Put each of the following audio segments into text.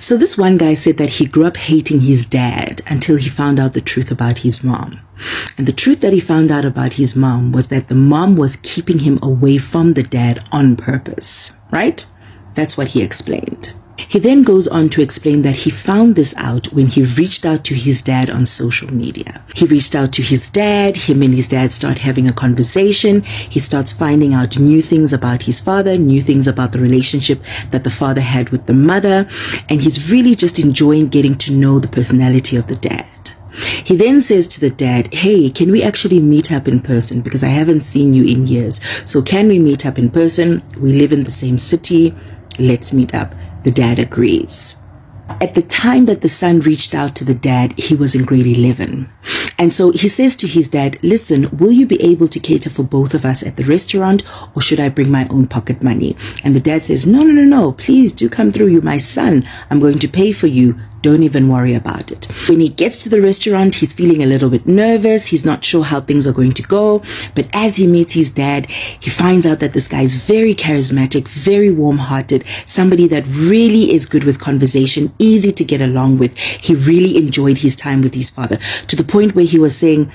So this one guy said that he grew up hating his dad until he found out the truth about his mom. And the truth that he found out about his mom was that the mom was keeping him away from the dad on purpose, right? That's what he explained. He then goes on to explain that he found this out when he reached out to his dad on social media. He reached out to his dad, him and his dad start having a conversation. He starts finding out new things about his father, new things about the relationship that the father had with the mother, and he's really just enjoying getting to know the personality of the dad. He then says to the dad, hey, can we actually meet up in person? Because I haven't seen you in years. So can we meet up in person? We live in the same city. Let's meet up. The dad agrees. At the time that the son reached out to the dad, he was in grade 11. And so he says to his dad, listen, will you be able to cater for both of us at the restaurant, or should I bring my own pocket money? And the dad says, no, please do come through. You're my son. I'm going to pay for you. Don't even worry about it. When he gets to the restaurant, he's feeling a little bit nervous. He's not sure how things are going to go. But as he meets his dad, he finds out that this guy is very charismatic, very warm-hearted, somebody that really is good with conversation, easy to get along with. He really enjoyed his time with his father, to the point where he was saying,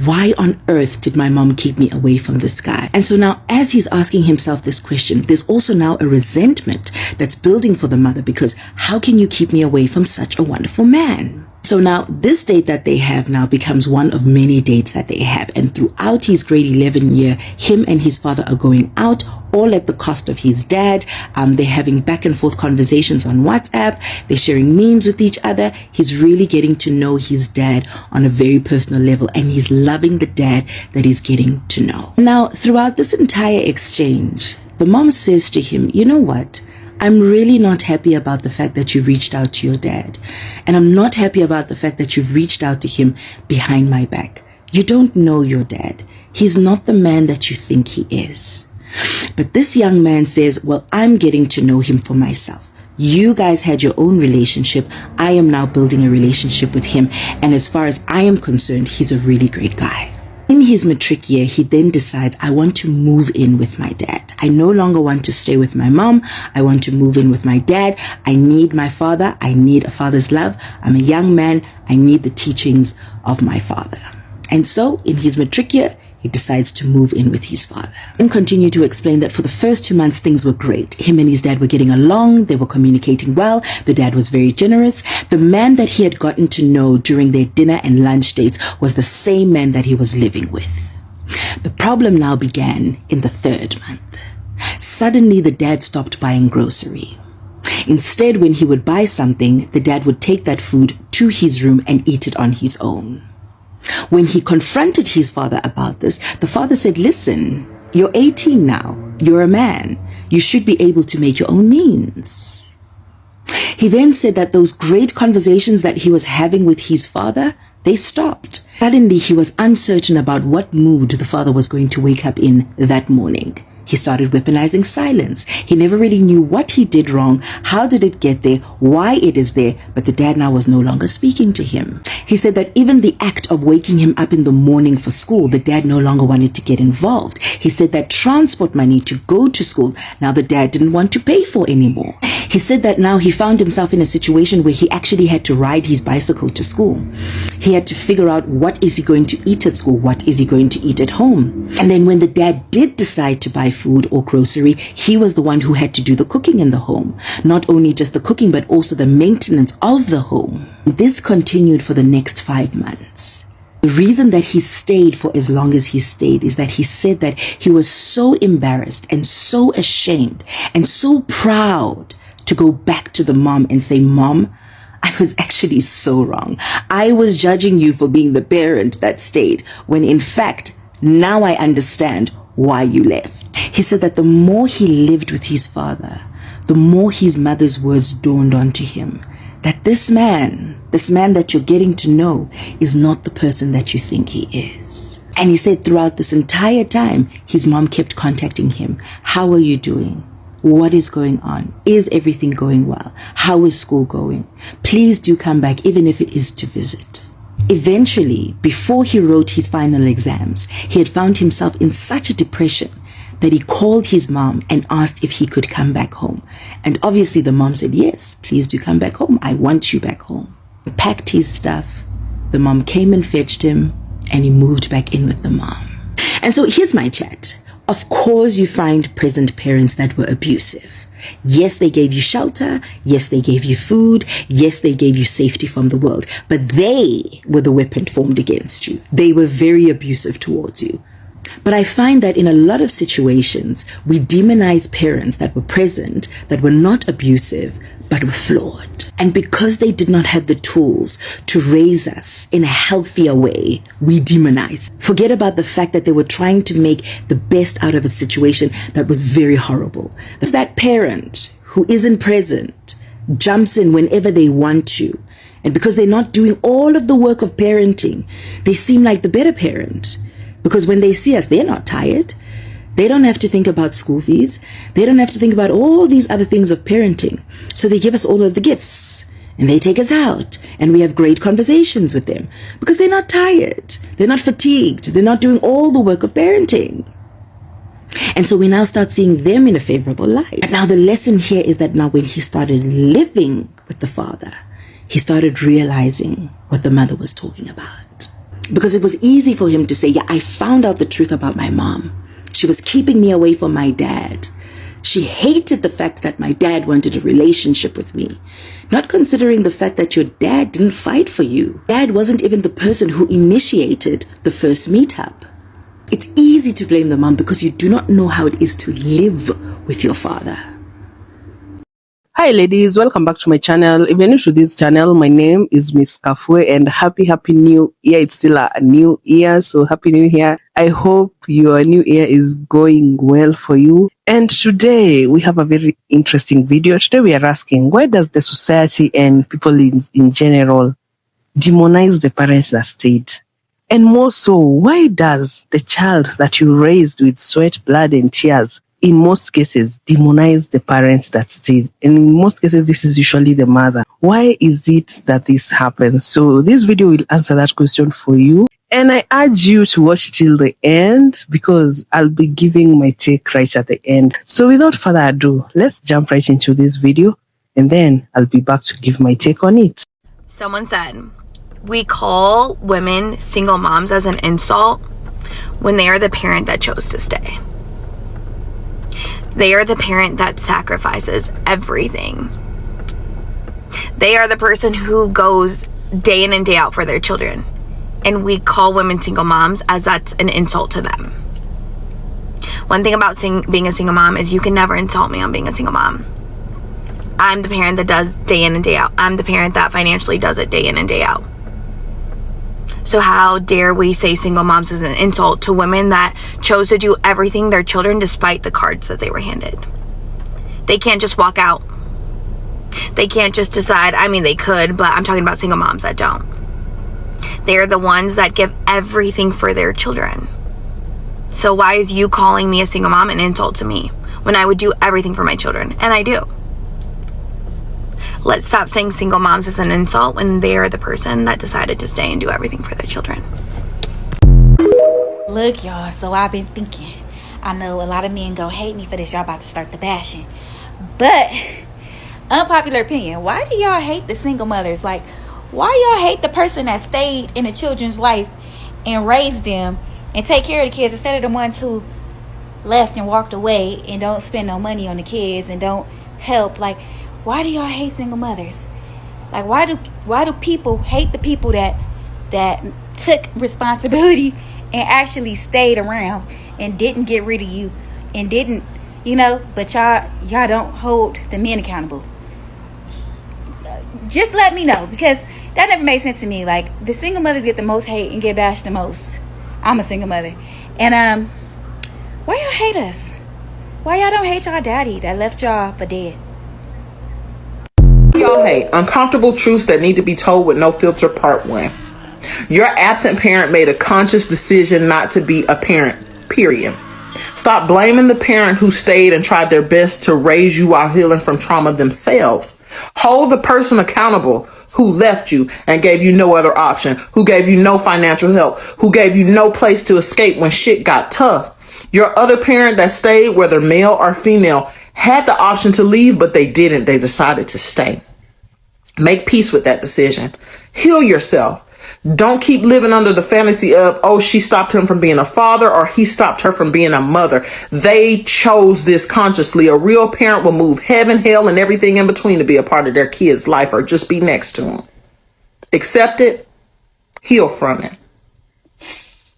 why on earth did my mom keep me away from this guy? And so now, as he's asking himself this question, there's also now a resentment that's building for the mother, because how can you keep me away from such a wonderful man? So now this date that they have now becomes one of many dates that they have. And throughout his grade 11 year, him and his father are going out, all at the cost of his dad. They're having back and forth conversations on WhatsApp. They're sharing memes with each other. He's really getting to know his dad on a very personal level, and he's loving the dad that he's getting to know. Now, throughout this entire exchange, the mom says to him, you know what? I'm really not happy about the fact that you reached out to your dad. And I'm not happy about the fact that you've reached out to him behind my back. You don't know your dad. He's not the man that you think he is. But this young man says, well, I'm getting to know him for myself. You guys had your own relationship. I am now building a relationship with him. And as far as I am concerned, he's a really great guy. In his matric year, he then decides, I want to move in with my dad. I no longer want to stay with my mom. I want to move in with my dad. I need my father. I need a father's love. I'm a young man. I need the teachings of my father. And so in his matric year, he decides to move in with his father. And continue to explain that for the first 2 months, things were great. Him and his dad were getting along. They were communicating well. The dad was very generous. The man that he had gotten to know during their dinner and lunch dates was the same man that he was living with. The problem now began in the 3rd month. Suddenly, the dad stopped buying grocery. Instead, when he would buy something, the dad would take that food to his room and eat it on his own. When he confronted his father about this, the father said, listen, you're 18 now. You're a man. You should be able to make your own means. He then said that those great conversations that he was having with his father, they stopped. Suddenly, he was uncertain about what mood the father was going to wake up in that morning. He started weaponizing silence. He never really knew what he did wrong, how did it get there, why it is there, but the dad now was no longer speaking to him. He said that even the act of waking him up in the morning for school, the dad no longer wanted to get involved. He said that transport money to go to school, now the dad didn't want to pay for anymore. He said that now he found himself in a situation where he actually had to ride his bicycle to school. He had to figure out, what is he going to eat at school? What is he going to eat at home? And then when the dad did decide to buy food or grocery, he was the one who had to do the cooking in the home. Not only just the cooking, but also the maintenance of the home. This continued for the next 5 months. The reason that he stayed for as long as he stayed is that he said that he was so embarrassed and so ashamed and so proud to go back to the mom and say, Mom, I was actually so wrong. I was judging you for being the parent that stayed, when in fact, now I understand why you left. He said that the more he lived with his father, the more his mother's words dawned onto him, that this man that you're getting to know is not the person that you think he is. And he said throughout this entire time, his mom kept contacting him. How are you doing? What is going on? Is everything going well? How is school going? Please do come back, even if it is to visit. Eventually, before he wrote his final exams, he had found himself in such a depression that he called his mom and asked if he could come back home. And obviously the mom said, yes, please do come back home. I want you back home. He packed his stuff. The mom came and fetched him, and he moved back in with the mom. And so here's my chat. Of course you find present parents that were abusive. Yes, they gave you shelter. Yes, they gave you food. Yes, they gave you safety from the world. But they were the weapon formed against you. They were very abusive towards you. But I find that in a lot of situations, we demonize parents that were present, that were not abusive, but were flawed. And because they did not have the tools to raise us in a healthier way, we demonize. Forget about the fact that they were trying to make the best out of a situation that was very horrible. It's that parent who isn't present, jumps in whenever they want to. And because they're not doing all of the work of parenting, they seem like the better parent. Because when they see us, they're not tired. They don't have to think about school fees. They don't have to think about all these other things of parenting. So they give us all of the gifts and they take us out and we have great conversations with them because they're not tired. They're not fatigued. They're not doing all the work of parenting. And so we now start seeing them in a favorable light. But now the lesson here is that now when he started living with the father, he started realizing what the mother was talking about. Because it was easy for him to say, yeah, I found out the truth about my mom. She was keeping me away from my dad. She hated the fact that my dad wanted a relationship with me, not considering the fact that your dad didn't fight for you. Dad wasn't even the person who initiated the first meetup. It's easy to blame the mom because you do not know how it is to live with your father. Hi ladies, welcome back to my channel. If you're new to this channel, my name is Miss Kafue and happy new year. It's still a new year, so happy new year. I hope your new year is going well for you. And today we have a very interesting video. Today we are asking, why does the society and people in general demonize the parents that stayed? And more so, why does the child that you raised with sweat, blood and tears in most cases demonize the parents that stayed? And in most cases, this is usually the mother. Why is it that this happens? So this video will answer that question for you. And I urge you to watch till the end because I'll be giving my take right at the end. So without further ado, let's jump right into this video and then I'll be back to give my take on it. Someone said, we call women single moms as an insult when they are the parent that chose to stay. They are the parent that sacrifices everything. They are the person who goes day in and day out for their children. And we call women single moms as that's an insult to them. One thing about being a single mom is you can never insult me on being a single mom. I'm the parent that does day in and day out. I'm the parent that financially does it day in and day out. So how dare we say single moms is an insult to women that chose to do everything their children despite the cards that they were handed? They can't just walk out. They can't just decide. I mean, they could, but I'm talking about single moms that don't. They're the ones that give everything for their children. So why is you calling me a single mom an insult to me when I would do everything for my children? And I do. Let's stop saying single moms is an insult when they are the person that decided to stay and do everything for their children. Look, y'all, so I've been thinking. I know a lot of men gonna hate me for this. Y'all about to start the bashing. But, unpopular opinion, why do y'all hate the single mothers? Like, why y'all hate the person that stayed in the children's life and raised them and take care of the kids instead of the ones who left and walked away and don't spend no money on the kids and don't help? Like, why do y'all hate single mothers? Like, why do people hate the people that took responsibility and actually stayed around and didn't get rid of you and didn't, but y'all don't hold the men accountable? Just let me know, because that never made sense to me. Like, the single mothers get the most hate and get bashed the most. I'm a single mother. And why y'all hate us? Why y'all don't hate y'all daddy that left y'all for dead? Y'all hate uncomfortable truths that need to be told with no filter. Part 1. Your absent parent made a conscious decision not to be a parent, period. Stop blaming the parent who stayed and tried their best to raise you while healing from trauma themselves. Hold the person accountable who left you and gave you no other option, who gave you no financial help, who gave you no place to escape when shit got tough. Your other parent that stayed, whether male or female, had the option to leave, but they didn't. They decided to stay. Make peace with that decision. Heal yourself. Don't keep living under the fantasy of, oh, she stopped him from being a father or he stopped her from being a mother. They chose this consciously. A real parent will move heaven, hell, and everything in between to be a part of their kid's life or just be next to them. Accept it. Heal from it.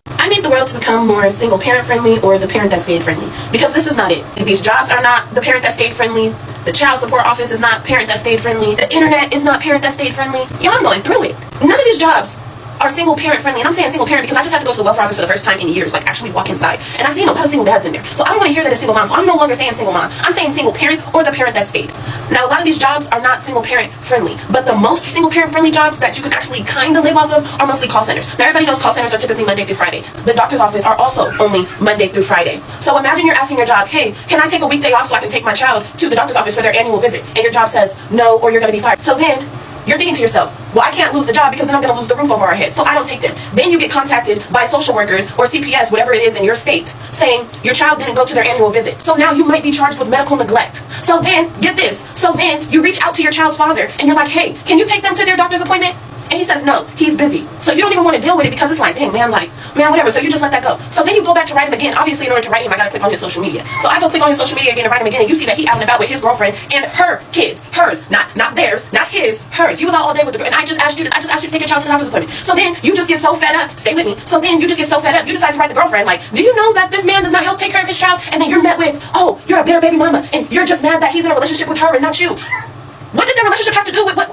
I need the world to become more single parent friendly or the parent that stayed friendly, because this is not it. These jobs are not the parent that stayed friendly. The child support office is not parent that stayed friendly. The internet is not parent that stayed friendly. Y'all, I'm going through it. None of these jobs are single parent friendly. And I'm saying single parent because I just had to go to the welfare office for the first time in years, like actually walk inside. And I see a lot of single dads in there. So I don't want to hear that it's single mom. So I'm no longer saying single mom. I'm saying single parent or the parent that stayed. Now, a lot of these jobs are not single parent friendly, but the most single parent friendly jobs that you can actually kind of live off of are mostly call centers. Now, everybody knows call centers are typically Monday through Friday. The doctor's office are also only Monday through Friday. So imagine you're asking your job, hey, can I take a weekday off so I can take my child to the doctor's office for their annual visit? And your job says no, or you're going to be fired. So then you're thinking to yourself, well, I can't lose the job because then I'm going to lose the roof over our head. So I don't take them. Then you get contacted by social workers or CPS, whatever it is in your state, saying your child didn't go to their annual visit. So now you might be charged with medical neglect. So then, get this. So then you reach out to your child's father and you're like, hey, can you take them to their doctor's appointment? And he says, no, he's busy. So you don't even want to deal with it because it's like, dang, man, whatever. So you just let that go. So then you go back to write him again. Obviously, in order to write him, I got to click on his social media. So I go click on his social media again and write him again. And you see that he out and about with his girlfriend and her kids. Hers, not theirs, not his, hers. You was out all day with the girl. And I just asked you to take your child to the doctor's appointment. So then you just get so fed up. Stay with me. So then you just get so fed up. You decide to write the girlfriend like, do you know that this man does not help take care of his child? And then you're met with, oh, you're a bitter baby mama. And you're just mad that he's in a relationship with her and not you. What did their relationship have to do with what?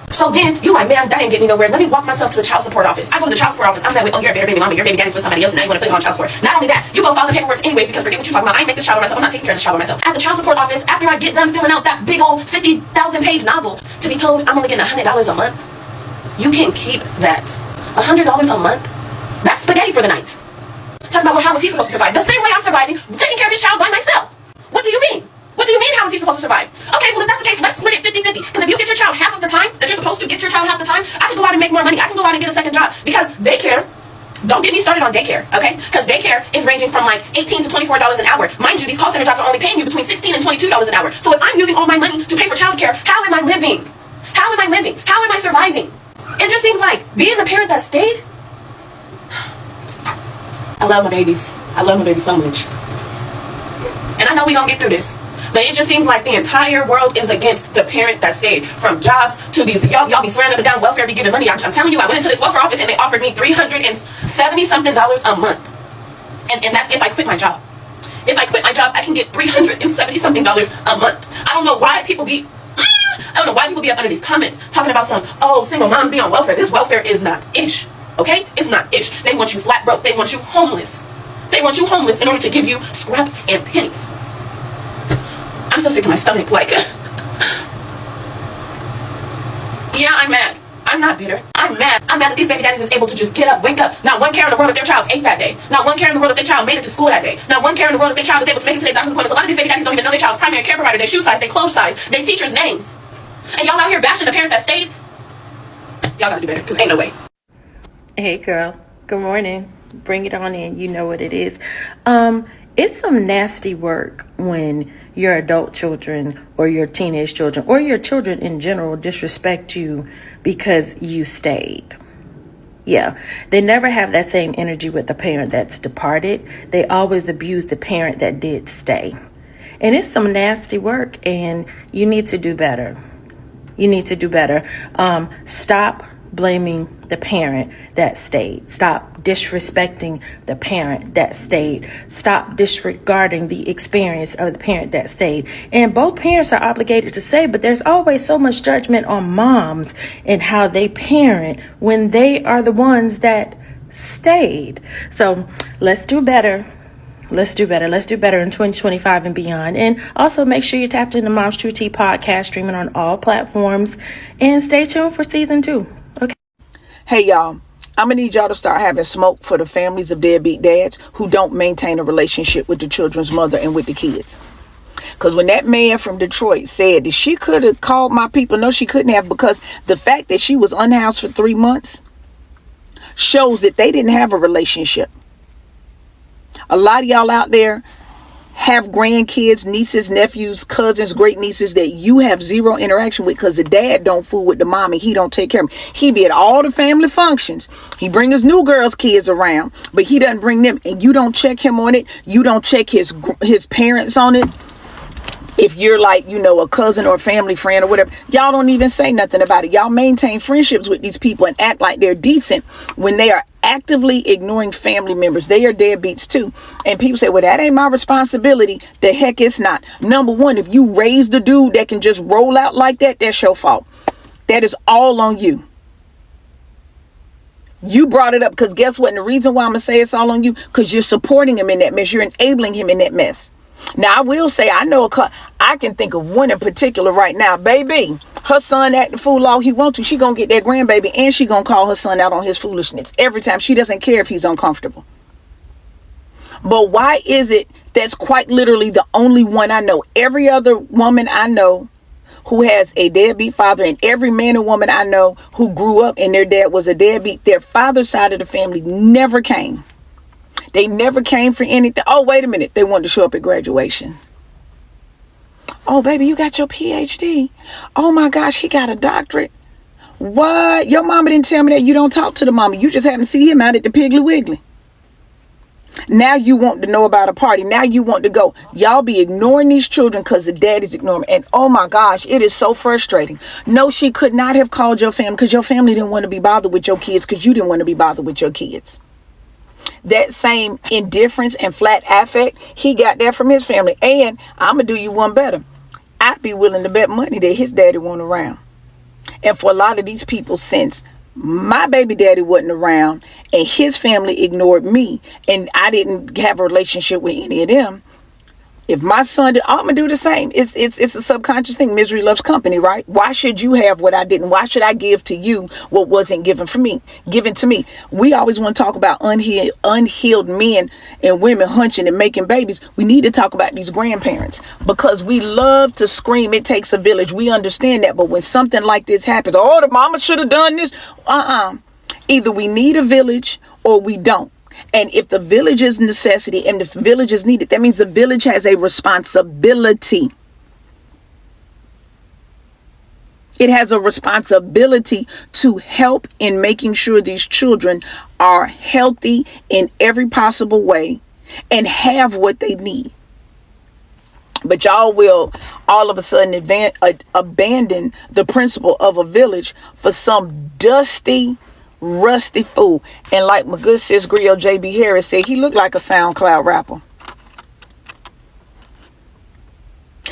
So then you like, man, that didn't get me nowhere. Let me walk myself to the child support office. I go to the child support office. I'm met with, oh, you're a bitter baby mama. Your baby daddy's with somebody else, and now you want to put him on child support. Not only that, you go file the paperwork anyways because forget what you're talking about. I ain't make this child by myself. I'm not taking care of this child by myself. At the child support office, after I get done filling out that big old 50,000 page novel, to be told I'm only getting $100 a month. You can keep that. $100 a month? That's spaghetti for the night. Talking about, well, how was he supposed to survive? The same way I'm surviving, taking care of his child by myself. What do you mean? What do you mean, how is he supposed to survive? Okay, well, if that's the case, let's split it 50-50. Because if you get your child half of the time that you're supposed to get your child half the time, I can go out and make more money. I can go out and get a second job. Because daycare, don't get me started on daycare, okay? Because daycare is ranging from like $18 to $24 an hour. Mind you, these call center jobs are only paying you between $16 and $22 an hour. So if I'm using all my money to pay for childcare, how am I living? How am I living? How am I surviving? It just seems like being the parent that stayed. I love my babies. I love my babies so much. And I know we gonna get through this. But it just seems like the entire world is against the parent that stayed. From jobs to these, y'all be swearing up and down welfare, be giving money. I'm telling you, I went into this welfare office and they offered me $370 something a month. And that's if I quit my job. If I quit my job, I can get $370 something a month. I don't know why people be up under these comments talking about oh, single moms be on welfare. This welfare is not ish. Okay? It's not ish. They want you flat broke. They want you homeless. They want you homeless in order to give you scraps and pennies. I'm so sick to my stomach, like, yeah, I'm mad. I'm not bitter. I'm mad. I'm mad that these baby daddies is able to just get up, wake up. Not one care in the world if their child ate that day. Not one care in the world if their child made it to school that day. Not one care in the world if their child is able to make it to their doctor's appointments. A lot of these baby daddies don't even know their child's primary care provider, their shoe size, their clothes size, their teacher's names. And y'all out here bashing the parent that stayed. Y'all gotta do better, because ain't no way. Hey girl, good morning. Bring it on in. You know what it is. It's some nasty work when your adult children or your teenage children or your children in general disrespect you because you stayed. Yeah, they never have that same energy with the parent that's departed. They always abuse the parent that did stay. And it's some nasty work, and you need to do better. You need to do better. Stop blaming the parent that stayed. Stop disrespecting the parent that stayed. Stop disregarding the experience of the parent that stayed. And both parents are obligated to say, but there's always so much judgment on moms and how they parent when they are the ones that stayed. So let's do better. Let's do better. Let's do better in 2025 and beyond. And also make sure you tapped into Mom's True Tea podcast, streaming on all platforms. And stay tuned for season 2. Okay. Hey, y'all. I'm going to need y'all to start having smoke for the families of deadbeat dads who don't maintain a relationship with the children's mother and with the kids. Because when that man from Detroit said that she could have called my people, no, she couldn't have, because the fact that she was unhoused for 3 months shows that they didn't have a relationship. A lot of y'all out there have grandkids, nieces, nephews, cousins, great nieces that you have zero interaction with because the dad don't fool with the mom and he don't take care of them. He be at all the family functions. He bring his new girl's kids around, but he doesn't bring them, and you don't check him on it. You don't check his parents on it. If you're like, a cousin or a family friend or whatever, y'all don't even say nothing about it. Y'all maintain friendships with these people and act like they're decent when they are actively ignoring family members. They are deadbeats too. And people say, well, that ain't my responsibility. The heck it's not. Number one, if you raise the dude that can just roll out like that, that's your fault. That is all on you. You brought it up because guess what? And the reason why I'm going to say it's all on you, because you're supporting him in that mess. You're enabling him in that mess. Now, I will say, I can think of one in particular right now. Baby, her son acting fool all he wants to. She gonna get that grandbaby and she gonna call her son out on his foolishness every time. She doesn't care if he's uncomfortable. But why is it that's quite literally the only one I know? Every other woman I know who has a deadbeat father, and every man and woman I know who grew up and their dad was a deadbeat, their father's side of the family never came. They never came for anything. Oh, wait a minute. They wanted to show up at graduation. Oh, baby, you got your PhD. Oh, my gosh, he got a doctorate. What? Your mama didn't tell me that. You don't talk to the mama. You just happen to see him out at the Piggly Wiggly. Now you want to know about a party. Now you want to go. Y'all be ignoring these children because the daddy's ignoring them. And oh my gosh, it is so frustrating. No, she could not have called your family because your family didn't want to be bothered with your kids because you didn't want to be bothered with your kids. That same indifference and flat affect, he got that from his family. And I'm going to do you one better. I'd be willing to bet money that his daddy wasn't around. And for a lot of these people, since my baby daddy wasn't around and his family ignored me and I didn't have a relationship with any of them, if my son did, I'm going to do the same. It's a subconscious thing. Misery loves company, right? Why should you have what I didn't? Why should I give to you what wasn't given to me? We always want to talk about unhealed men and women hunching and making babies. We need to talk about these grandparents because we love to scream, it takes a village. We understand that. But when something like this happens, oh, the mama should have done this. Either we need a village or we don't. And if the village is necessity and the village is needed, that means the village has a responsibility. It has a responsibility to help in making sure these children are healthy in every possible way and have what they need. But y'all will all of a sudden abandon the principle of a village for some dusty, rusty fool. And like my good sis Griot J.B. Harris said, he looked like a SoundCloud rapper.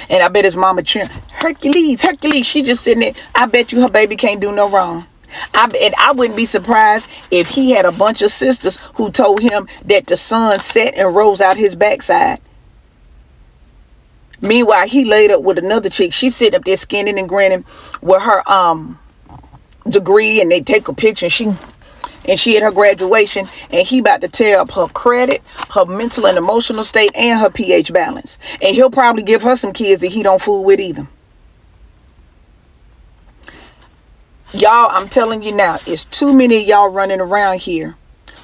And I bet his mama cheering, Hercules, she just sitting there. I bet you her baby can't do no wrong. I wouldn't be surprised if he had a bunch of sisters who told him that the sun set and rose out his backside. Meanwhile, he laid up with another chick. She's sitting up there skinning and grinning with her degree, and they take a picture, and she at her graduation, and he about to tear up her credit, her mental and emotional state, and her pH balance. And he'll probably give her some kids that he don't fool with either. Y'all, I'm telling you now, it's too many of y'all running around here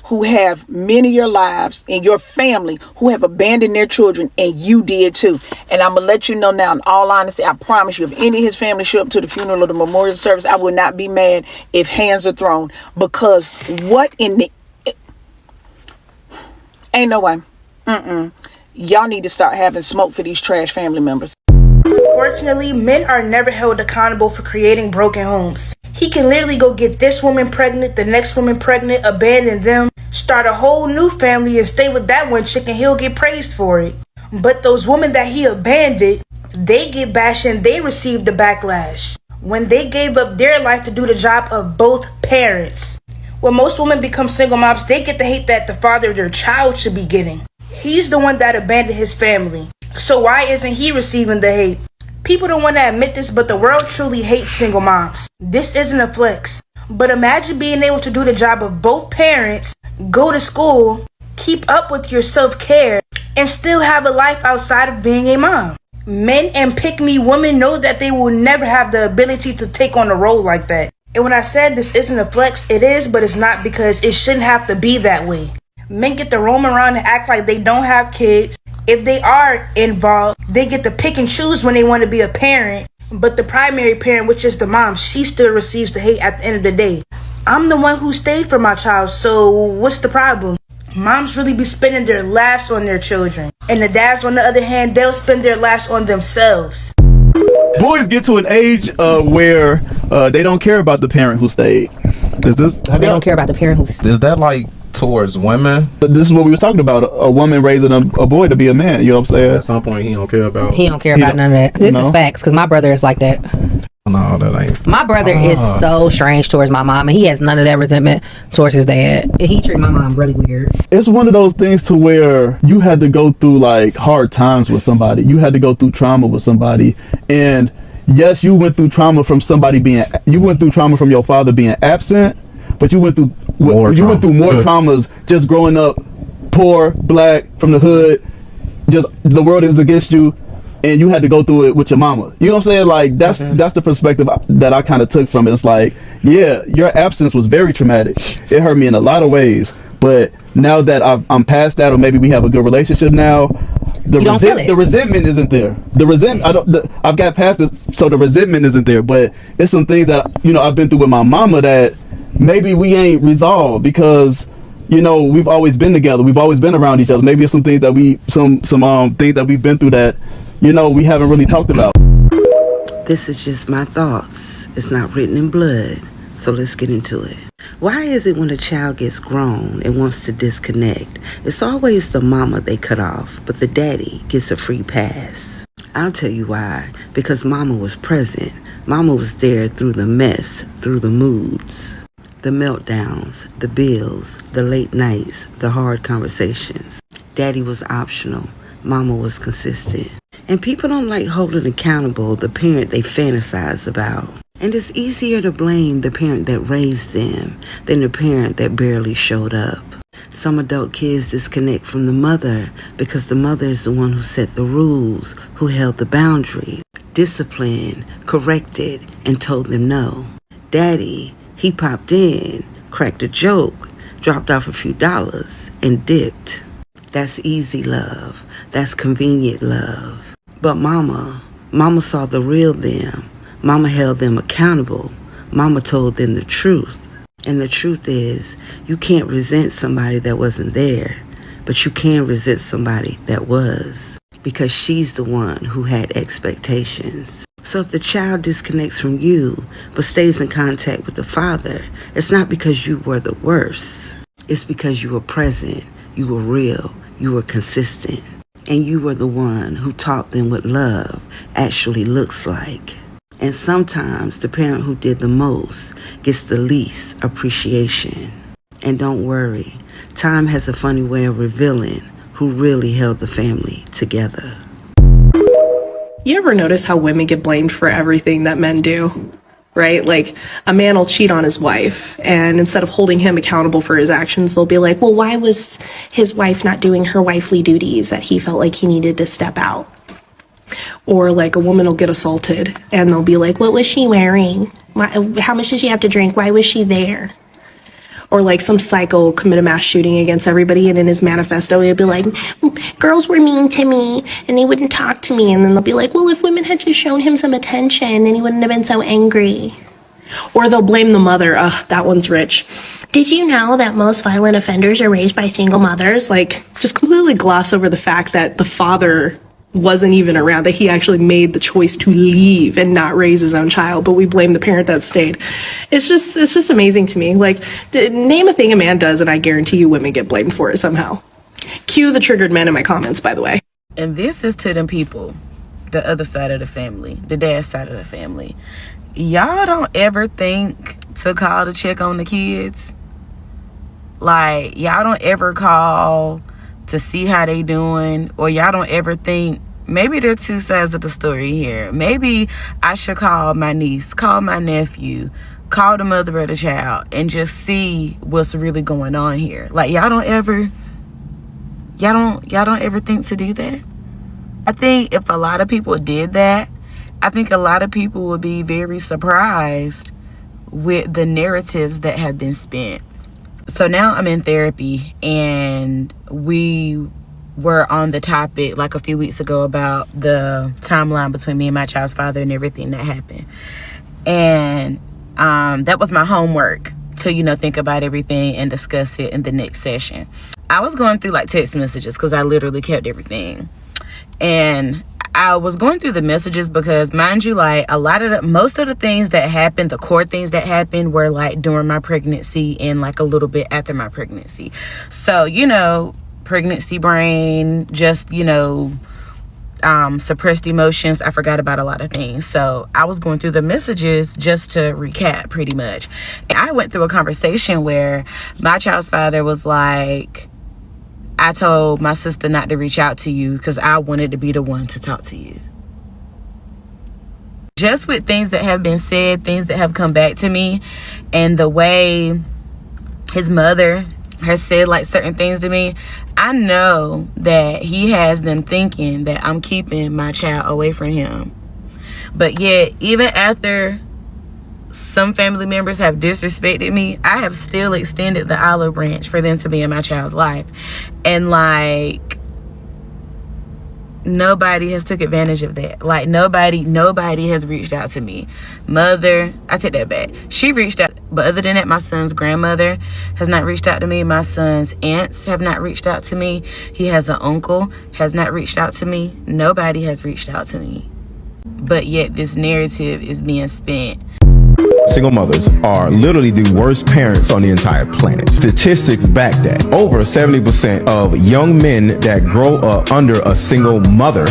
who have many of your lives and your family who have abandoned their children, and you did too. And I'm gonna let you know now, in all honesty, I promise you, if any of his family show up to the funeral or the memorial service, I would not be mad if hands are thrown, because what in the ain't no way. Y'all need to start having smoke for these trash family members. Unfortunately, men are never held accountable for creating broken homes. He can literally go get this woman pregnant, the next woman pregnant, abandon them, start a whole new family and stay with that one chick, and he'll get praised for it. But those women that he abandoned, they get bashed and they receive the backlash when they gave up their life to do the job of both parents. When most women become single moms, they get the hate that the father of their child should be getting. He's the one that abandoned his family. So why isn't he receiving the hate? People don't want to admit this, but the world truly hates single moms. This isn't a flex. But imagine being able to do the job of both parents, go to school, keep up with your self-care, and still have a life outside of being a mom. Men and pick-me women know that they will never have the ability to take on a role like that. And when I said this isn't a flex, it is, but it's not, because it shouldn't have to be that way. Men get to roam around and act like they don't have kids. If they are involved, they get to pick and choose when they want to be a parent. But the primary parent, which is the mom, she still receives the hate at the end of the day. I'm the one who stayed for my child, so what's the problem? Moms really be spending their last on their children. And the dads, on the other hand, they'll spend their last on themselves. Boys get to an age where they don't care about the parent who stayed. They don't care about the parent who stayed. Is that like towards women? This is what we was talking about. A woman raising a boy to be a man. You know what I'm saying? At some point, he don't care about. He don't care about none of that. This is facts, because my brother is like that. No, that ain't. My brother is so strange towards my mom, and he has none of that resentment towards his dad. He treat my mom really weird. It's one of those things to where you had to go through like hard times with somebody. You had to go through trauma with somebody, and yes, you went through trauma from you went through trauma from your father being absent, but you went through more traumas just growing up poor, black, from the hood. Just the world is against you, and you had to go through it with your mama. You know what I'm saying? Like that's the perspective that I kind of took from it. It's like, yeah, your absence was very traumatic. It hurt me in a lot of ways. But now that I'm past that, or maybe we have a good relationship now, the resentment isn't there. I've got past this, so the resentment isn't there. But it's some things that I've been through with my mama that maybe we ain't resolved because we've always been together. We've always been around each other. Maybe it's some things that things that we've been through that we haven't really talked about. This is just my thoughts. It's not written in blood. So let's get into it. Why is it when a child gets grown and wants to disconnect, it's always the mama they cut off, but the daddy gets a free pass? I'll tell you why. Because mama was present. Mama was there through the mess, through the moods, the meltdowns, the bills, the late nights, the hard conversations. Daddy was optional. Mama was consistent. And people don't like holding accountable the parent they fantasize about. And it's easier to blame the parent that raised them than the parent that barely showed up. Some adult kids disconnect from the mother because the mother is the one who set the rules, who held the boundaries, disciplined, corrected, and told them no. Daddy, he popped in, cracked a joke, dropped off a few dollars, and dipped. That's easy love. That's convenient love. But mama saw the real them. Mama held them accountable. Mama told them the truth. And the truth is, you can't resent somebody that wasn't there, but you can resent somebody that was, because she's the one who had expectations. So if the child disconnects from you, but stays in contact with the father, it's not because you were the worst. It's because you were present, you were real, you were consistent, and you were the one who taught them what love actually looks like. And sometimes the parent who did the most gets the least appreciation. And don't worry, time has a funny way of revealing who really held the family together. You ever notice how women get blamed for everything that men do? Right? Like, a man will cheat on his wife, and instead of holding him accountable for his actions, they'll be like, well, why was his wife not doing her wifely duties that he felt like he needed to step out? Or like a woman will get assaulted and they'll be like, what was she wearing? How much did she have to drink? Why was she there? Or like some psycho will commit a mass shooting against everybody, and in his manifesto he'll be like, girls were mean to me and they wouldn't talk to me. And then they'll be like, well, if women had just shown him some attention, then he wouldn't have been so angry. Or they'll blame the mother. That one's rich. Did you know that most violent offenders are raised by single mothers? Like, just completely gloss over the fact that the father wasn't even around, that he actually made the choice to leave and not raise his own child, but we blame the parent that stayed. It's just amazing to me. Like, name a thing a man does and I guarantee you women get blamed for it somehow. Cue the triggered men in my comments, by the way. And this is to them people, the other side of the family, the dad side of the family. Y'all don't ever think to call to check on the kids. Like, y'all don't ever call to see how they doing, or y'all don't ever think, maybe there are two sides of the story here. Maybe I should call my niece, call my nephew, call the mother of the child, and just see what's really going on here. Like, y'all don't ever think to do that? I think if a lot of people did that, I think a lot of people would be very surprised with the narratives that have been spent. So now I'm in therapy, and we were on the topic like a few weeks ago about the timeline between me and my child's father and everything that happened. And that was my homework to, you know, think about everything and discuss it in the next session. I was going through like text messages because I literally kept everything. And I was going through the messages because, mind you, like most of the things that happened, the core things that happened were like during my pregnancy and like a little bit after my pregnancy. So, you know, pregnancy brain, just, you know, suppressed emotions. I forgot about a lot of things. So I was going through the messages just to recap pretty much. And I went through a conversation where my child's father was like, I told my sister not to reach out to you because I wanted to be the one to talk to you. Just with things that have been said, things that have come back to me, and the way his mother has said like certain things to me, I know that he has them thinking that I'm keeping my child away from him. But yet, even after some family members have disrespected me, I have still extended the olive branch for them to be in my child's life. And like, nobody has took advantage of that. Like nobody has reached out to me. Mother, I take that back. She reached out, but other than that, my son's grandmother has not reached out to me. My son's aunts have not reached out to me. He has an uncle, has not reached out to me. Nobody has reached out to me. But yet this narrative is being spent. Single mothers are literally the worst parents on the entire planet. Statistics back that. Over 70% of young men that grow up under a single mother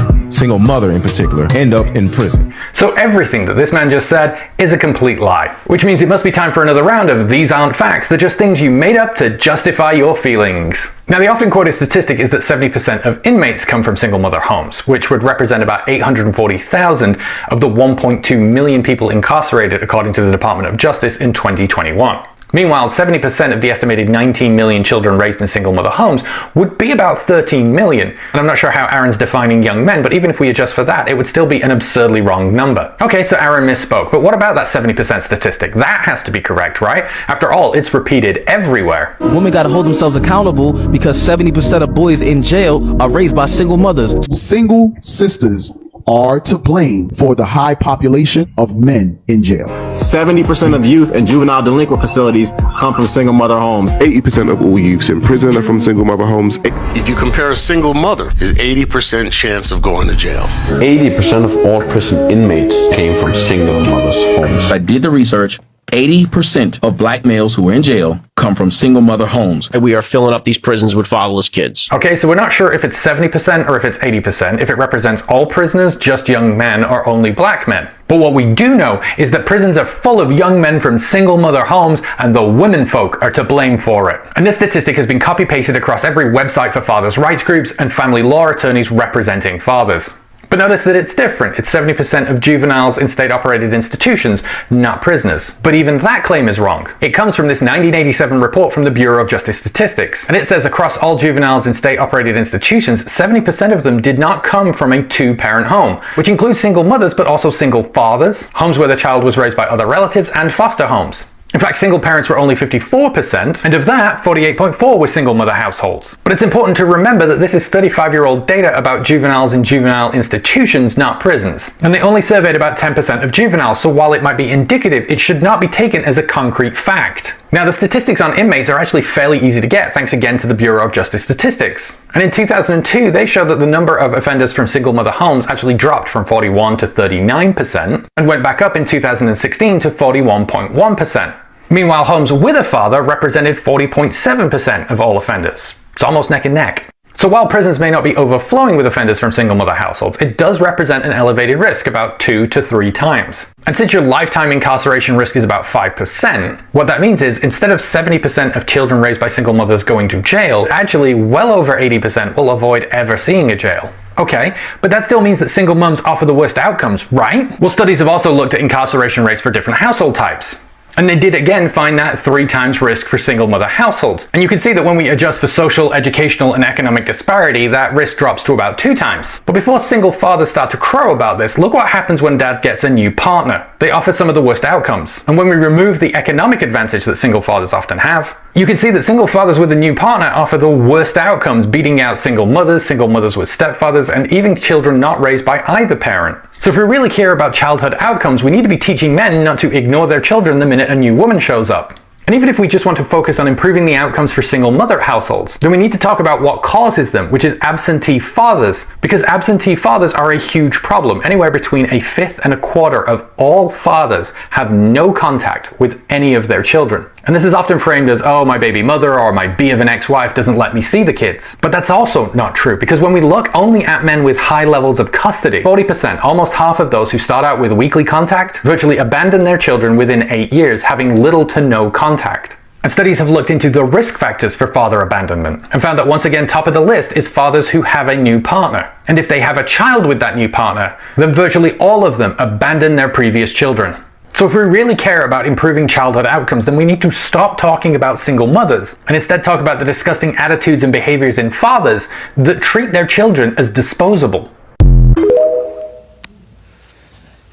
in particular, end up in prison. So everything that this man just said is a complete lie, which means it must be time for another round of These Aren't Facts. They're just things you made up to justify your feelings. Now, the often quoted statistic is that 70% of inmates come from single mother homes, which would represent about 840,000 of the 1.2 million people incarcerated, according to the Department of Justice in 2021. Meanwhile, 70% of the estimated 19 million children raised in single mother homes would be about 13 million. And I'm not sure how Aaron's defining young men, but even if we adjust for that, it would still be an absurdly wrong number. Okay, so Aaron misspoke, but what about that 70% statistic? That has to be correct, right? After all, it's repeated everywhere. Women gotta hold themselves accountable because 70% of boys in jail are raised by single mothers. Single sisters are to blame for the high population of men in jail. 70% of youth in juvenile delinquent facilities come from single mother homes. 80% of all youths in prison are from single mother homes. If you compare a single mother, is 80% chance of going to jail. 80% of all prison inmates came from single mothers' homes. I did the research. 80% of black males who are in jail come from single mother homes. And we are filling up these prisons with fatherless kids. Okay, so we're not sure if it's 70% or if it's 80%, if it represents all prisoners, just young men, or only black men. But what we do know is that prisons are full of young men from single mother homes, and the women folk are to blame for it. And this statistic has been copy-pasted across every website for fathers' rights groups and family law attorneys representing fathers. But notice that it's different. It's 70% of juveniles in state-operated institutions, not prisoners. But even that claim is wrong. It comes from this 1987 report from the Bureau of Justice Statistics. And it says across all juveniles in state-operated institutions, 70% of them did not come from a two-parent home, which includes single mothers, but also single fathers, homes where the child was raised by other relatives, and foster homes. In fact, single parents were only 54%, and of that, 48.4% were single mother households. But it's important to remember that this is 35-year-old data about juveniles in juvenile institutions, not prisons. And they only surveyed about 10% of juveniles, so while it might be indicative, it should not be taken as a concrete fact. Now, the statistics on inmates are actually fairly easy to get, thanks again to the Bureau of Justice Statistics. And in 2002, they showed that the number of offenders from single mother homes actually dropped from 41% to 39%, and went back up in 2016 to 41.1%. Meanwhile, homes with a father represented 40.7% of all offenders. It's almost neck and neck. So while prisons may not be overflowing with offenders from single mother households, it does represent an elevated risk, about 2 to 3 times. And since your lifetime incarceration risk is about 5%, what that means is instead of 70% of children raised by single mothers going to jail, actually well over 80% will avoid ever seeing a jail. Okay, but that still means that single mums offer the worst outcomes, right? Well, studies have also looked at incarceration rates for different household types. And they did again find that 3 times risk for single mother households. And you can see that when we adjust for social, educational, and economic disparity, that risk drops to about 2 times. But before single fathers start to crow about this, look what happens when dad gets a new partner. they offer some of the worst outcomes. And when we remove the economic advantage that single fathers often have, you can see that single fathers with a new partner offer the worst outcomes, beating out single mothers with stepfathers, and even children not raised by either parent. So if we really care about childhood outcomes, we need to be teaching men not to ignore their children the minute a new woman shows up. And even if we just want to focus on improving the outcomes for single mother households, then we need to talk about what causes them, which is absentee fathers, because absentee fathers are a huge problem. Anywhere between 1/5 and 1/4 of all fathers have no contact with any of their children. And this is often framed as, oh, my baby mother or my bee of an ex-wife doesn't let me see the kids. But that's also not true, because when we look only at men with high levels of custody, 40%, almost half of those who start out with weekly contact, virtually abandon their children within 8 years, having little to no contact. And studies have looked into the risk factors for father abandonment and found that once again top of the list is fathers who have a new partner. And if they have a child with that new partner, then virtually all of them abandon their previous children. So if we really care about improving childhood outcomes, then we need to stop talking about single mothers and instead talk about the disgusting attitudes and behaviors in fathers that treat their children as disposable.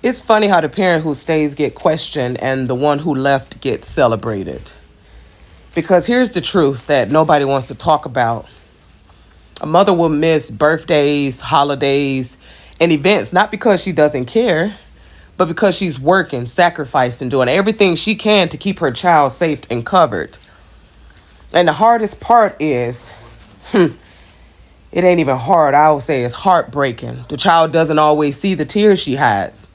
It's funny how the parent who stays get questioned and the one who left gets celebrated. Because here's the truth that nobody wants to talk about. A mother will miss birthdays, holidays, and events, not because she doesn't care, but because she's working, sacrificing, doing everything she can to keep her child safe and covered. And the hardest part is, it ain't even hard, I would say it's heartbreaking. The child doesn't always see the tears she has,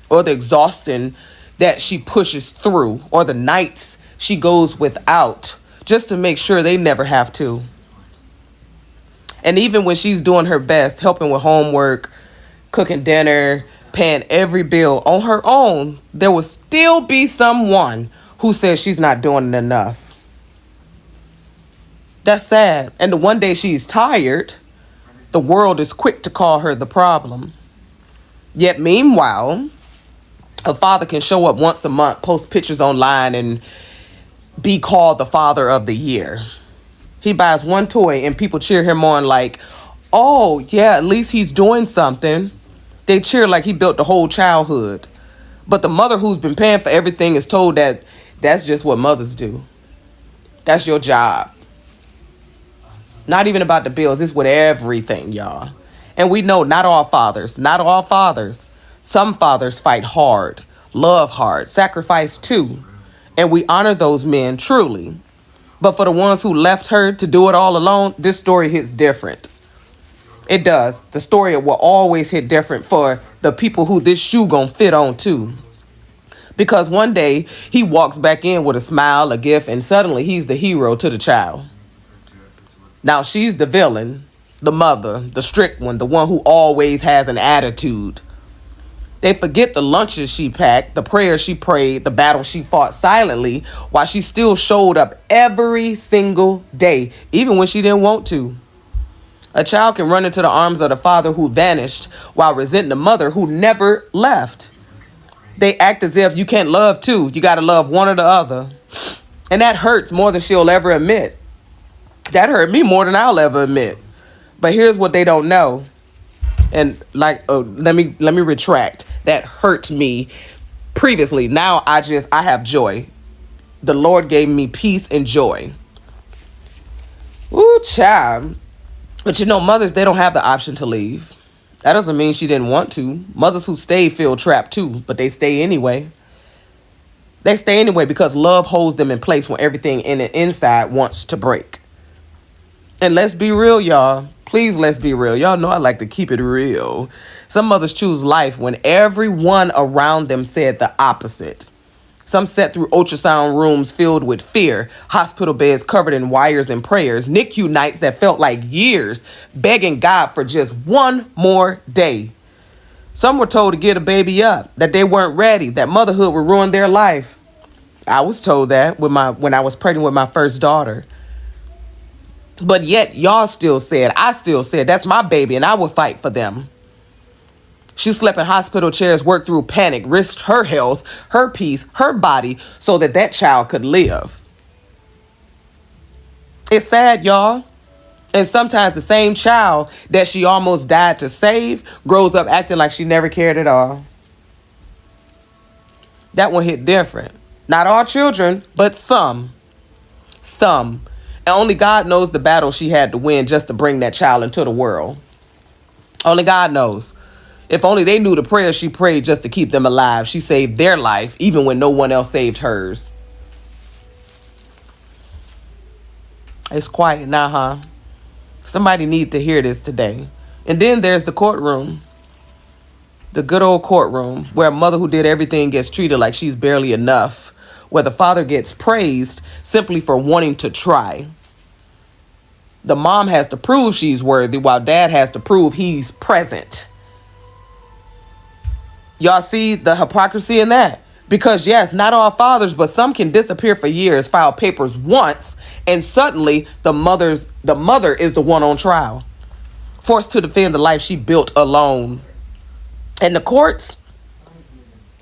or the exhaustion that she pushes through, or the nights she goes without, just to make sure they never have to. And even when she's doing her best, helping with homework, cooking dinner, paying every bill on her own, there will still be someone who says she's not doing enough. That's sad. And the one day she's tired, the world is quick to call her the problem. Yet meanwhile, a father can show up once a month, post pictures online, and be called the father of the year. He buys one toy and people cheer him on like, oh yeah, at least he's doing something. They cheer like he built the whole childhood. But the mother who's been paying for everything is told that that's just what mothers do. That's your job. Not even about the bills. It's with everything, y'all. And we know not all fathers. Some fathers fight hard, love hard, sacrifice too. And we honor those men truly. But for the ones who left her to do it all alone, this story hits different. It does. The story will always hit different for the people who this shoe gonna fit on too. Because one day he walks back in with a smile, a gift, and suddenly he's the hero to the child. Now she's the villain, the mother, the strict one, the one who always has an attitude. They forget the lunches she packed, the prayers she prayed, the battle she fought silently, while she still showed up every single day, even when she didn't want to. A child can run into the arms of the father who vanished while resenting the mother who never left. They act as if you can't love two. You got to love one or the other. And that hurts more than she'll ever admit. That hurt me more than I'll ever admit. But here's what they don't know. And let me retract. That hurt me previously. Now I have joy. The Lord gave me peace and joy. Ooh, child. But mothers, they don't have the option to leave. That doesn't mean she didn't want to. Mothers who stay feel trapped too, but they stay anyway. They stay anyway because love holds them in place when everything in the inside wants to break. And let's be real, y'all. Please, let's be real. Y'all know I like to keep it real. Some mothers choose life when everyone around them said the opposite. Some sat through ultrasound rooms filled with fear, hospital beds covered in wires and prayers, NICU nights that felt like years, begging God for just one more day. Some were told to get a baby up, that they weren't ready, that motherhood would ruin their life. I was told that when I was pregnant with my first daughter. But yet I still said, that's my baby and I will fight for them. She slept in hospital chairs, worked through panic, risked her health, her peace, her body so that child could live. It's sad, y'all. And sometimes the same child that she almost died to save grows up acting like she never cared at all. That one hit different. Not all children, but some. Some. And only God knows the battle she had to win just to bring that child into the world. Only God knows. If only they knew the prayers she prayed just to keep them alive. She saved their life even when no one else saved hers. It's quiet now, huh? Somebody need to hear this today. And then there's the courtroom. The good old courtroom where a mother who did everything gets treated like she's barely enough. Where the father gets praised simply for wanting to try. The mom has to prove she's worthy while dad has to prove he's present. Y'all see the hypocrisy in that? Because yes, not all fathers, but some can disappear for years, file papers once, and suddenly the mother is the one on trial, forced to defend the life she built alone. And the courts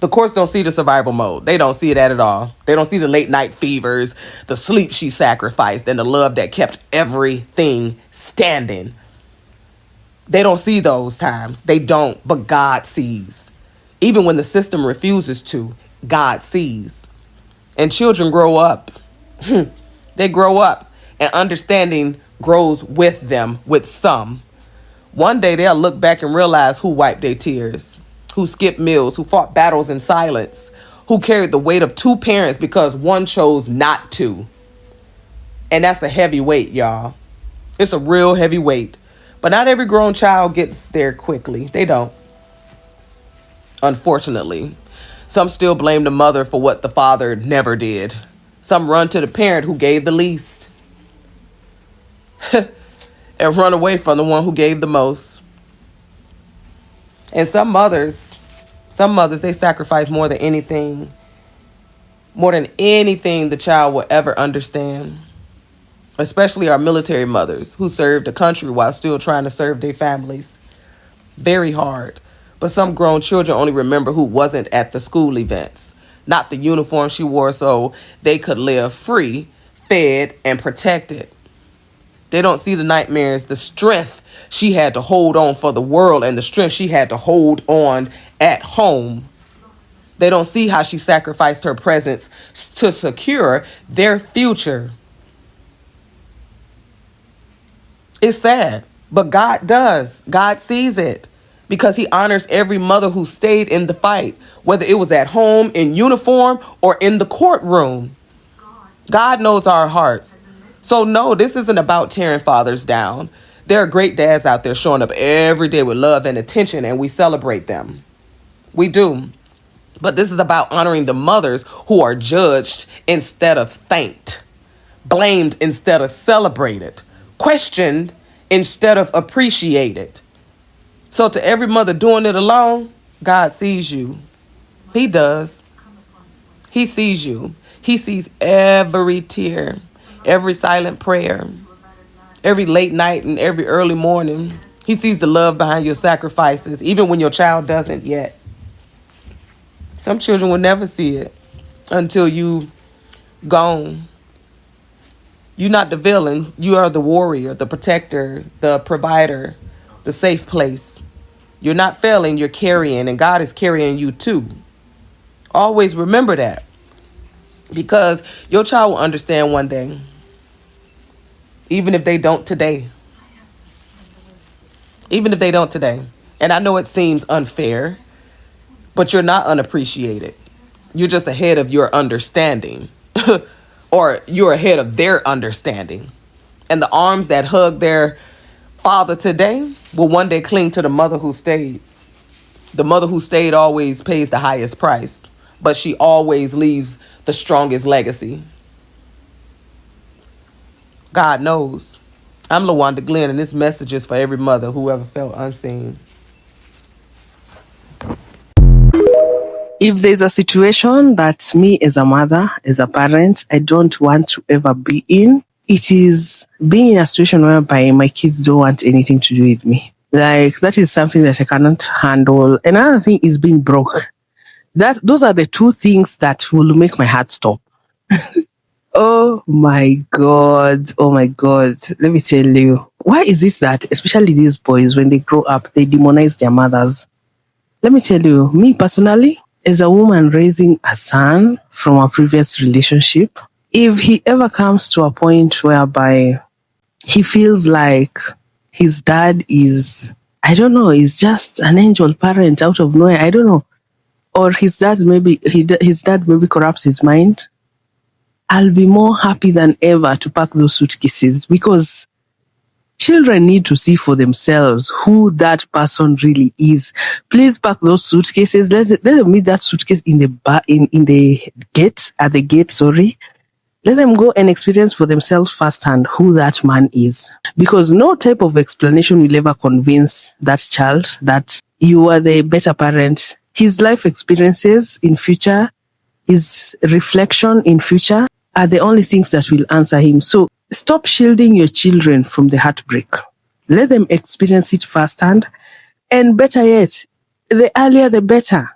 don't see the survival mode. They don't see it at all. They don't see the late night fevers, the sleep she sacrificed, and the love that kept everything standing. They don't see those times. They don't, but God sees. Even when the system refuses to, God sees. And children grow up. They grow up, and understanding grows with them, with some. One day they'll look back and realize who wiped their tears, who skipped meals, who fought battles in silence, who carried the weight of two parents because one chose not to. And that's a heavy weight, y'all. It's a real heavy weight. But not every grown child gets there quickly. They don't. Unfortunately. Some still blame the mother for what the father never did. Some run to the parent who gave the least. And run away from the one who gave the most. And some mothers, they sacrifice more than anything the child will ever understand. Especially our military mothers who served the country while still trying to serve their families. Very hard. But some grown children only remember who wasn't at the school events, not the uniform she wore so they could live free, fed, and protected. They don't see the nightmares, the strength she had to hold on for the world and the strength she had to hold on at home. They don't see how she sacrificed her presence to secure their future. It's sad, but God does. God sees it because he honors every mother who stayed in the fight, whether it was at home, in uniform, or in the courtroom. God knows our hearts. So no, this isn't about tearing fathers down. There are great dads out there showing up every day with love and attention, and we celebrate them. We do. But this is about honoring the mothers who are judged instead of thanked, blamed instead of celebrated, questioned instead of appreciated. So to every mother doing it alone, God sees you. He does. He sees you. He sees every tear, every silent prayer, every late night and every early morning. He sees the love behind your sacrifices, even when your child doesn't yet. Some children will never see it until you gone. You're not the villain. You are the warrior, the protector, the provider, the safe place. You're not failing, you're carrying, and God is carrying you too. Always remember that. Because your child will understand one day. Even if they don't today. Even if they don't today. And I know it seems unfair, but you're not unappreciated. You're just ahead of your understanding. Or you're ahead of their understanding. And the arms that hug their father today will one day cling to the mother who stayed. The mother who stayed always pays the highest price, but she always leaves the strongest legacy. God knows. I'm LaWanda Glenn, and this message is for every mother who ever felt unseen. If there's a situation that me as a mother, as a parent, I don't want to ever be in, it is being in a situation whereby my kids don't want anything to do with me. Like, that is something that I cannot handle. Another thing is being broke. Those are the two things that will make my heart stop. Oh my God. Oh my God. Let me tell you. Why is it that, especially these boys, when they grow up, they demonize their mothers? Let me tell you, me personally, as a woman raising a son from a previous relationship, if he ever comes to a point whereby he feels like his dad is, I don't know, is just an angel parent out of nowhere, I don't know, or his dad maybe corrupts his mind, I'll be more happy than ever to pack those suitcases, because children need to see for themselves who that person really is. Please pack those suitcases. Let them meet that suitcase in the gate, at the gate, sorry. Let them go and experience for themselves firsthand who that man is. Because no type of explanation will ever convince that child that you are the better parent. His life experiences in future, his reflection in future are the only things that will answer him. So stop shielding your children from the heartbreak. Let them experience it firsthand. And better yet, the earlier the better.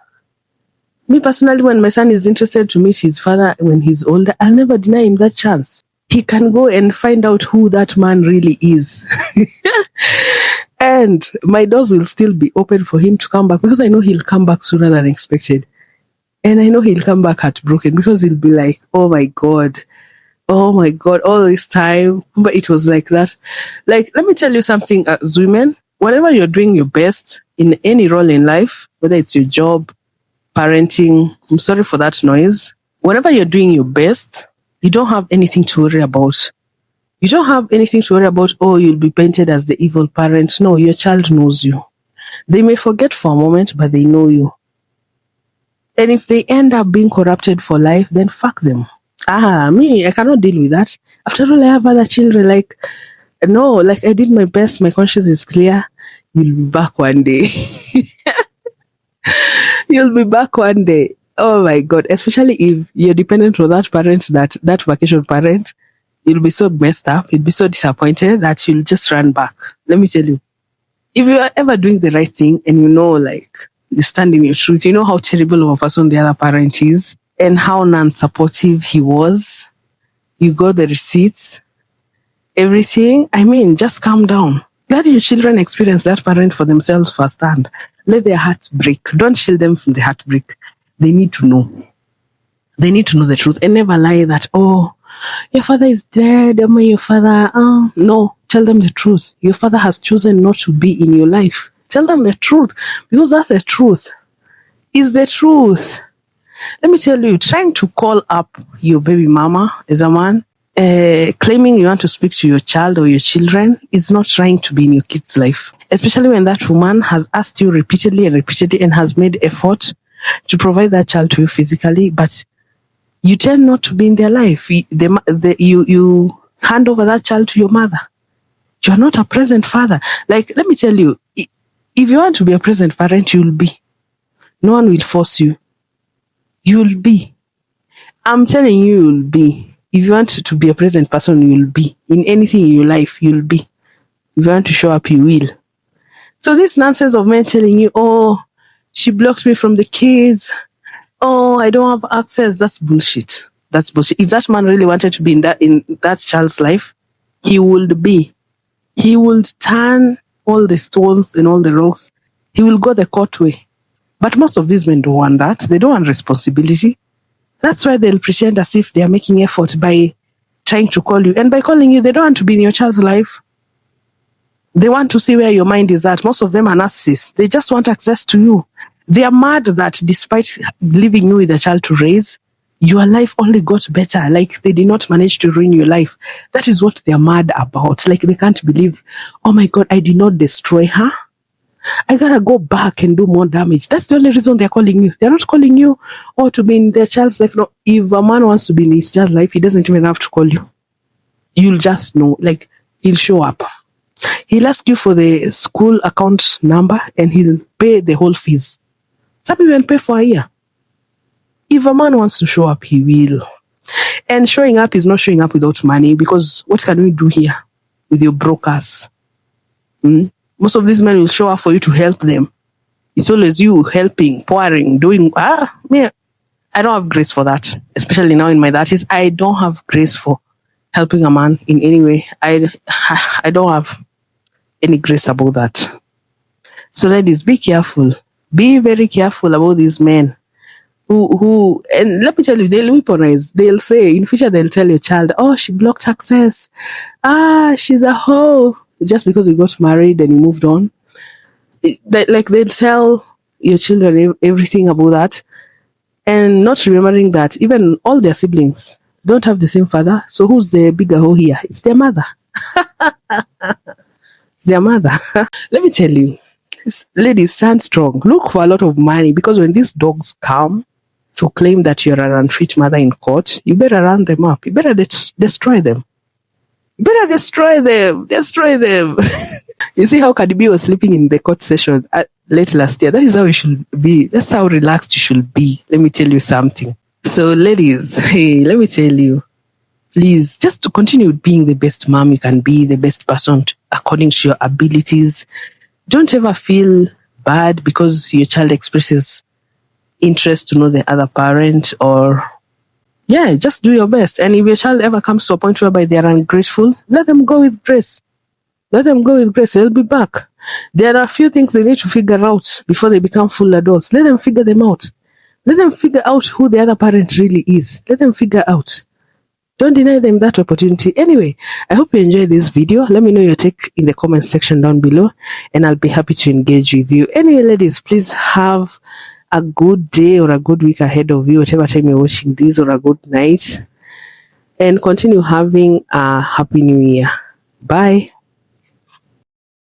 Me personally, when my son is interested to meet his father when he's older, I'll never deny him that chance. He can go and find out who that man really is. And my doors will still be open for him to come back, because I know he'll come back sooner than expected. And I know he'll come back heartbroken, because he'll be like, oh my God, all this time, but it was like that. Like, let me tell you something, as women, whenever you're doing your best in any role in life, whether it's your job, parenting, I'm sorry for that noise. Whenever you're doing your best, you don't have anything to worry about. You don't have anything to worry about, oh, you'll be painted as the evil parent. No, your child knows you. They may forget for a moment, but they know you. And if they end up being corrupted for life, then fuck them. Me, I cannot deal with that. After all, I have other children. Like, no, like I did my best. My conscience is clear. You'll be back one day. You'll be back one day. Oh my God. Especially if you're dependent on that parent, that vacation parent, you'll be so messed up. You'll be so disappointed that you'll just run back. Let me tell you, if you are ever doing the right thing and you know, like, you stand in your truth, you know how terrible of a person the other parent is and how non-supportive he was. You got the receipts, everything. I mean, just calm down. Let your children experience that parent for themselves firsthand. Let their hearts break. Don't shield them from the heartbreak. They need to know. They need to know the truth and never lie that, oh, your father is dead. Your father, no, tell them the truth. Your father has chosen not to be in your life. Tell them the truth, because that's the truth. Is the truth. Let me tell you, trying to call up your baby mama as a man, claiming you want to speak to your child or your children is not trying to be in your kid's life. Especially when that woman has asked you repeatedly and has made effort to provide that child to you physically, but you tend not to be in their life. You hand over that child to your mother. You're not a present father. Like, let me tell you, if you want to be a present parent, you'll be. No one will force you. You'll be. I'm telling you, you'll be. If you want to be a present person, you'll be. In anything in your life, you'll be. If you want to show up, you will. So this nonsense of men telling you, oh, she blocked me from the kids. Oh, I don't have access. That's bullshit. That's bullshit. If that man really wanted to be in that child's life, he would be. He would turn all the stones and all the rocks. He will go the court way. But most of these men don't want that. They don't want responsibility. That's why they'll pretend as if they are making effort by trying to call you. And by calling you, they don't want to be in your child's life. They want to see where your mind is at. Most of them are narcissists. They just want access to you. They are mad that despite leaving you with a child to raise, your life only got better. Like, they did not manage to ruin your life. That is what they are mad about. Like, they can't believe, oh my God, I did not destroy her. I gotta go back and do more damage. That's the only reason they're calling you. They're not calling you to be in their child's life. No, if a man wants to be in his child's life, he doesn't even have to call you. You'll just know. Like, he'll show up. He'll ask you for the school account number and he'll pay the whole fees. Some people pay for a year. If a man wants to show up, he will. And showing up is not showing up without money, because what can we do here with your brokers? Most of these men will show up for you to help them. It's always you helping, pouring, doing. Me, I don't have grace for that. Especially now in my 30s, I don't have grace for helping a man in any way. I don't have any grace about that. So ladies, be careful. Be very careful about these men who, and let me tell you, they'll weaponize. They'll say in future, they'll tell your child, oh, she blocked access. She's a hoe. Just because we got married and moved on. They'll tell your children everything about that, and not remembering that even all their siblings don't have the same father. So who's the bigger hoe here? It's their mother. It's their mother. Let me tell you, ladies, stand strong. Look for a lot of money, because when these dogs come to claim that you're an unfit mother in court, you better round them up. You better destroy them. You better destroy them. Destroy them. You see how Cardi B was sleeping in the court session late last year? That is how you should be. That's how relaxed you should be. Let me tell you something. So ladies, hey, let me tell you, please, just to continue being the best mom you can be, the best person according to your abilities. Don't ever feel bad because your child expresses interest to know the other parent, or just do your best. And if your child ever comes to a point whereby they are ungrateful, let them go with grace. Let them go with grace. They'll be back. There are a few things they need to figure out before they become full adults. Let them figure them out. Let them figure out who the other parent really is. Let them figure out. Don't deny them that opportunity. Anyway, I hope you enjoyed this video. Let me know your take in the comment section down below, and I'll be happy to engage with you. Anyway, ladies, please have a good day or a good week ahead of you, whatever time you're watching this, or a good night. And continue having a happy new year. Bye.